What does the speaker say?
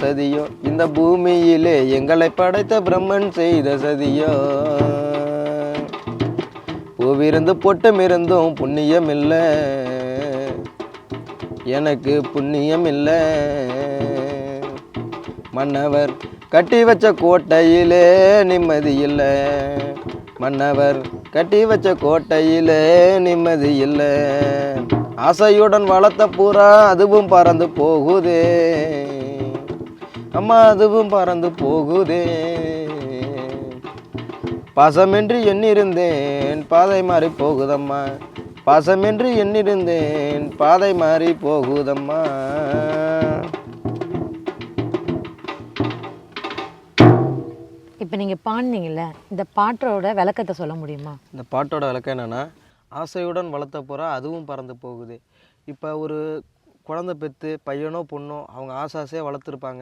சதியோ, இந்த பூமியிலே எங்களை படைத்த பிரம்மன் செய்த சதியோ. பூவிருந்து பொட்டமிருந்தும் புண்ணியம் இல்லை, எனக்கு புண்ணியம் இல்லை. மன்னவர் கட்டி வச்ச கோட்டையிலே நிம்மதி இல்லை, மன்னவர் கட்டி வச்ச கோட்டையிலே நிம்மதி இல்லை. ஆசையுடன் வளர்த்த பூரா அதுவும் பறந்து போகுதே அம்மா, அதுவும் பறந்து போகுதே. பாசமென்று எண்ணிருந்தேன் பாதை மாறி போகுதம்மா, பாசமென்று எண்ணிருந்தேன் பாதை மாறி போகுதம்மா. இப்போ நீங்கள் பாடினீங்கல்ல, இந்த பாட்டோட விளக்கத்தை சொல்ல முடியுமா? இந்த பாட்டோட விளக்கம் என்னென்னா, ஆசையுடன் வளர்த்த போகிறா அதுவும் பறந்து போகுது. இப்போ ஒரு குழந்தை பெற்று பையனோ பொண்ணோ அவங்க ஆசை ஆசையாக வளர்த்துருப்பாங்க.